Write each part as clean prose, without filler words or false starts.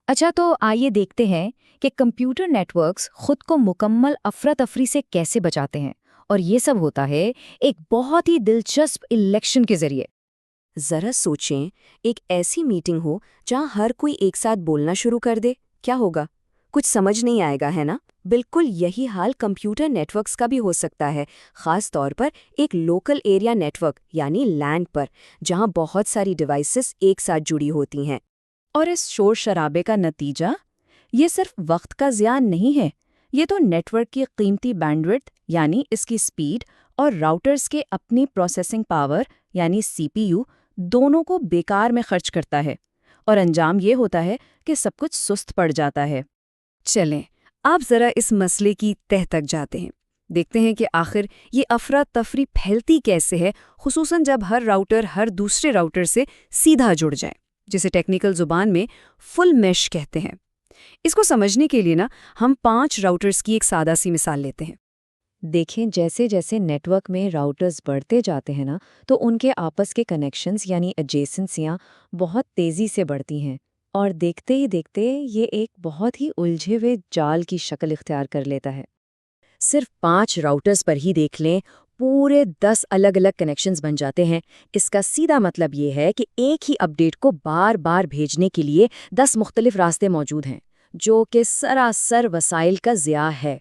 اچھا تو آئیے دیکھتے ہیں کہ کمپیوٹر نیٹورکس خود کو مکمل افراتفری سے کیسے بچاتے ہیں، اور یہ سب ہوتا ہے ایک بہت ہی دلچسپ الیکشن کے ذریعے۔ ذرا سوچیں، ایک ایسی میٹنگ ہو جہاں ہر کوئی ایک ساتھ بولنا شروع کر دے، کیا ہوگا؟ کچھ سمجھ نہیں آئے گا، ہے نا؟ بالکل یہی حال کمپیوٹر نیٹ ورکس کا بھی ہو سکتا ہے، خاص طور پر ایک لوکل ایریا نیٹ ورک یعنی لینڈ پر، جہاں بہت ساری ڈیوائسز ایک ساتھ جڑی ہوتی ہیں۔ اور اس شور شرابے کا نتیجہ یہ صرف وقت کا ضیاع نہیں ہے، یہ تو نیٹ ورک کی قیمتی بینڈوڈتھ یعنی اس کی سپیڈ اور راؤٹرز کے اپنی پروسیسنگ پاور یعنی سی پی یو دونوں کو بیکار میں خرچ کرتا ہے، اور انجام یہ ہوتا ہے کہ سب کچھ سست پڑ جاتا ہے۔ چلیں آپ ذرا اس مسئلے کی تہہ تک جاتے ہیں، دیکھتے ہیں کہ آخر یہ افراتفری پھیلتی کیسے ہے، خصوصاً جب ہر راؤٹر ہر دوسرے راؤٹر سے سیدھا جڑ جائے، جسے ٹیکنیکل زبان میں فل میش کہتے ہیں۔ اس کو سمجھنے کے لیے ہم 5 راؤٹرز کی ایک سادہ سی مثال لیتے ہیں۔ دیکھیں جیسے جیسے نیٹ ورک میں راؤٹرز بڑھتے جاتے ہیں تو ان کے آپس کے کنیکشنز یعنی ایڈجیسنسیاں بہت تیزی سے بڑھتی ہیں، اور دیکھتے ہی دیکھتے یہ ایک بہت ہی الجھے ہوئے جال کی شکل اختیار کر لیتا ہے۔ صرف 5 راؤٹرز پر ہی دیکھ لیں، پورے 10 الگ الگ کنیکشنز بن جاتے ہیں۔ اس کا سیدھا مطلب یہ ہے کہ ایک ہی اپڈیٹ کو بار بار بھیجنے کے لیے 10 مختلف راستے موجود ہیں، جو کہ سراسر وسائل کا ضیاع ہے۔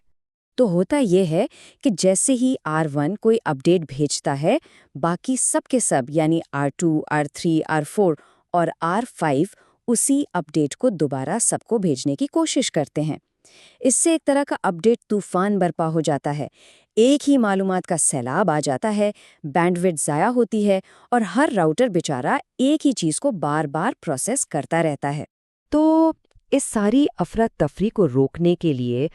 تو ہوتا یہ ہے کہ جیسے ہی R1 کوئی اپڈیٹ بھیجتا ہے، باقی سب کے سب یعنی R2، R3، R4 اور R5 اسی اپڈیٹ کو دوبارہ سب کو بھیجنے کی کوشش کرتے ہیں۔ اس سے ایک طرح کا اپڈیٹ طوفان برپا ہو جاتا ہے، ایک ہی معلومات کا سیلاب آ جاتا ہے، بینڈوڈتھ ضائع ہوتی ہے، اور ہر راؤٹر بیچارہ ایک ہی چیز کو بار بار پروسیس کرتا رہتا ہے۔ تو اس ساری افراتفری کو روکنے کے لیے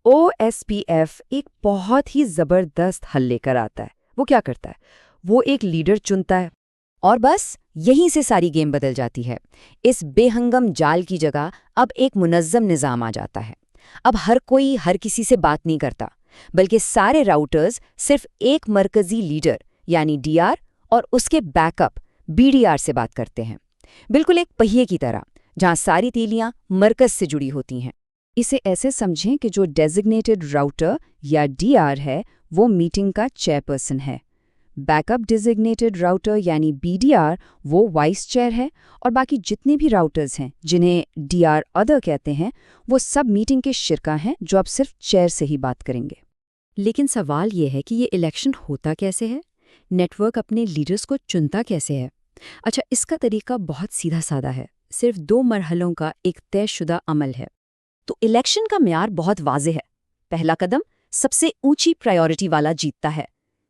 OSPF ایک بہت ہی زبردست حل لے کر آتا ہے۔ وہ کیا کرتا ہے؟ وہ ایک لیڈر چنتا ہے، اور بس یہیں سے ساری گیم بدل جاتی ہے۔ اس بے ہنگم جال کی جگہ اب ایک منظم نظام آ جاتا ہے۔ اب ہر کوئی ہر کسی سے بات نہیں کرتا، بلکہ سارے راؤٹرز صرف ایک مرکزی لیڈر یعنی DR اور اس کے بیک اپ BDR سے بات کرتے ہیں، بالکل ایک پہیے کی طرح، جہاں ساری تیلیاں مرکز سے جڑی ہوتی ہیں۔ اسے ایسے سمجھیں کہ جو ڈیزگنیٹڈ راؤٹر یا DR ہے وہ میٹنگ کا چیئرپرسن ہے، بیک اپ ڈیزگنیٹڈ راؤٹر یعنی BDR وہ وائس چیئر ہے، اور باقی جتنے بھی راؤٹرز ہیں جنہیں DR ادر کہتے ہیں وہ سب میٹنگ کے شرکا ہیں جو اب صرف چیئر سے ہی بات کریں گے۔ لیکن سوال یہ ہے کہ یہ الیکشن ہوتا کیسے ہے؟ نیٹ ورک اپنے لیڈرز کو چنتا کیسے ہے؟ اچھا، اس کا طریقہ بہت سیدھا سادہ ہے، صرف 2 مرحلوں کا ایک طے شدہ عمل ہے۔ تو الیکشن کا معیار بہت واضح ہے۔ پہلا قدم، سب سے اونچی پرائیورٹی والا جیتتا ہے۔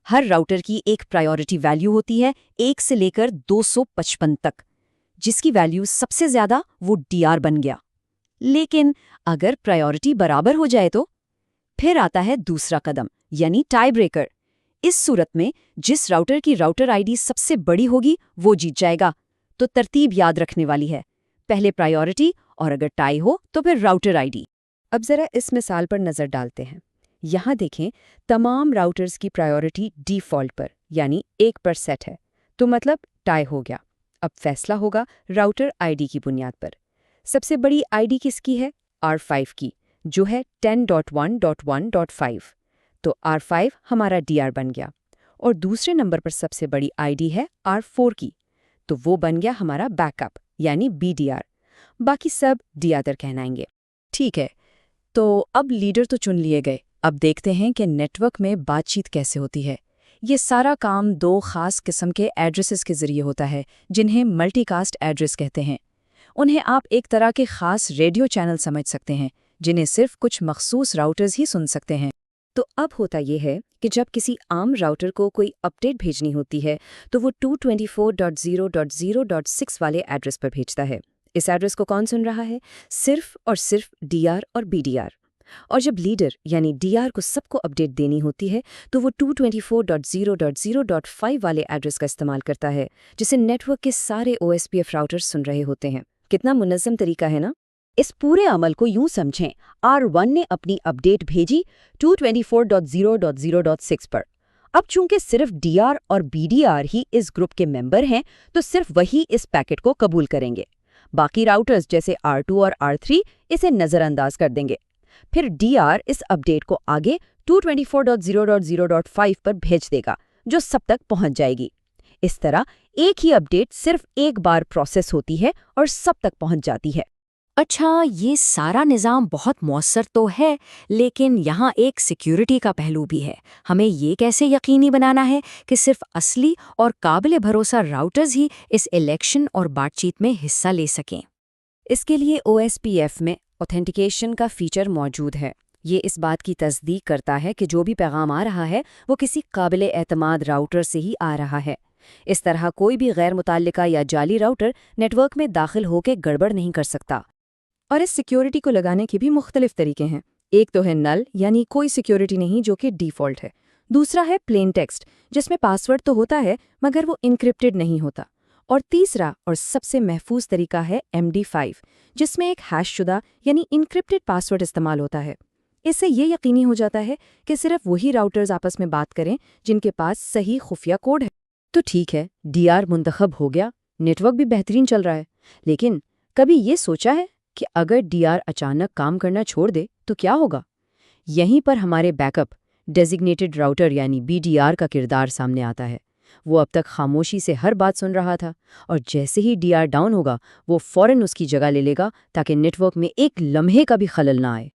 ہر راؤٹر کی ایک پرائیورٹی ویلیو ہوتی ہے 1 سے لے کر 255 تک، جس کی ویلیو سب سے زیادہ وہ DR بن گیا۔ لیکن اگر پرائیورٹی برابر ہو جائے تو پھر آتا ہے دوسرا قدم یعنی ٹائی بریکر۔ اس صورت میں جس راؤٹر کی راؤٹر ID سب سے بڑی ہوگی وہ جیت جائے گا۔ تو ترتیب یاد رکھنے والی ہے، پہلے پرائیورٹی، اور اگر ٹائی ہو تو پھر راؤٹر ID۔ اب ذرا اس مثال پر نظر ڈالتے ہیں۔ یہاں دیکھیں، تمام راؤٹرز کی پرائیورٹی ڈیفالٹ پر یعنی 1 پر سیٹ ہے، تو مطلب ٹائی ہو گیا۔ اب فیصلہ ہوگا راؤٹر ID کی بنیاد پر۔ سب سے بڑی ID کس کی ہے؟ R5 کی، جو ہے 10.1.1.5۔ تو R5 ہمارا DR بن گیا، اور دوسرے نمبر پر سب سے بڑی ID ہے R4 کی، تو وہ بن گیا ہمارا بیک اپ یعنی BDR۔ باقی سب D ادر کہنائیں گے۔ ٹھیک ہے، تو اب لیڈر تو چن لیے گئے، اب دیکھتے ہیں کہ نیٹ ورک میں بات چیت کیسے ہوتی ہے۔ یہ سارا کام 2 خاص قسم کے ایڈریسز کے ذریعے ہوتا ہے، جنہیں ملٹی کاسٹ ایڈریس کہتے ہیں۔ انہیں آپ ایک طرح کے خاص ریڈیو چینل سمجھ سکتے ہیں، جنہیں صرف کچھ مخصوص راؤٹرز ہی سن سکتے ہیں۔ تو اب ہوتا یہ ہے کہ جب کسی عام راؤٹر کو کوئی اپڈیٹ بھیجنی ہوتی ہے تو وہ 224.0.0.6 والے ایڈریس پر بھیجتا ہے۔ اس ایڈریس کو کون سن رہا ہے؟ صرف اور صرف DR اور BDR۔ اور جب لیڈر یعنی DR کو سب کو اپڈیٹ دینی ہوتی ہے تو وہ 224.0.0.5 والے ایڈریس کا استعمال کرتا ہے، جسے نیٹ ورک کے سارے OSPF راؤٹر سن رہے ہوتے ہیں۔ کتنا منظم طریقہ ہے نا؟ اس پورے عمل کو یوں سمجھیں، R1 نے اپنی اپڈیٹ بھیجی 224.0.0.6 پر۔ اب چونکہ صرف DR اور BDR ہی اس گروپ کے ممبر ہیں تو صرف وہی اس پیکٹ کو قبول کریں گے، باقی راؤٹرز جیسے R2 اور R3 اسے نظر انداز کر دیں گے۔ پھر DR اس اپڈیٹ کو آگے 224.0.0.5 پر بھیج دے گا، جو سب تک پہنچ جائے گی۔ اس طرح ایک ہی اپڈیٹ صرف ایک بار پروسیس ہوتی ہے اور سب تک پہنچ جاتی ہے۔ اچھا، یہ سارا نظام بہت مؤثر تو ہے، لیکن یہاں ایک سیکیورٹی کا پہلو بھی ہے۔ ہمیں یہ کیسے یقینی بنانا ہے کہ صرف اصلی اور قابل بھروسہ راؤٹرز ہی اس الیکشن اور بات چیت میں حصہ لے سکیں؟ اس کے لیے OSPF میں اوتھینٹیکیشن کا فیچر موجود ہے۔ یہ اس بات کی تصدیق کرتا ہے کہ جو بھی پیغام آ رہا ہے وہ کسی قابل اعتماد راؤٹر سے ہی آ رہا ہے۔ اس طرح کوئی بھی غیر متعلقہ یا جعلی راؤٹر نیٹ ورک میں داخل ہو کے گڑبڑ نہیں کر سکتا۔ اور اس سیکیورٹی کو لگانے کے بھی مختلف طریقے ہیں۔ ایک تو ہے نل، یعنی کوئی سیکیورٹی نہیں جو کہ ڈیفالٹ ہے۔ دوسرا ہے پلین ٹیکسٹ، جس میں پاسورڈ تو ہوتا ہے مگر وہ انکرپٹڈ نہیں ہوتا۔ اور تیسرا اور سب سے محفوظ طریقہ ہے MD5، جس میں ایک ہیش شدہ یعنی انکرپٹڈ پاسورڈ استعمال ہوتا ہے۔ اس سے یہ یقینی ہو جاتا ہے کہ صرف وہی راؤٹرز آپس میں بات کریں جن کے پاس صحیح خفیہ کوڈ ہے۔ تو ٹھیک ہے، DR منتخب ہو گیا، نیٹ ورک بھی بہترین چل رہا ہے، لیکن کبھی یہ سوچا ہے کہ اگر DR اچانک کام کرنا چھوڑ دے تو کیا ہوگا؟ یہیں پر ہمارے بیک اپ ڈیزگنیٹڈ راؤٹر یعنی BDR کا کردار سامنے آتا ہے۔ وہ اب تک خاموشی سے ہر بات سن رہا تھا، اور جیسے ہی DR ڈاؤن ہوگا وہ فوراً اس کی جگہ لے لے گا تاکہ نیٹ ورک میں ایک لمحے کا بھی خلل نہ آئے۔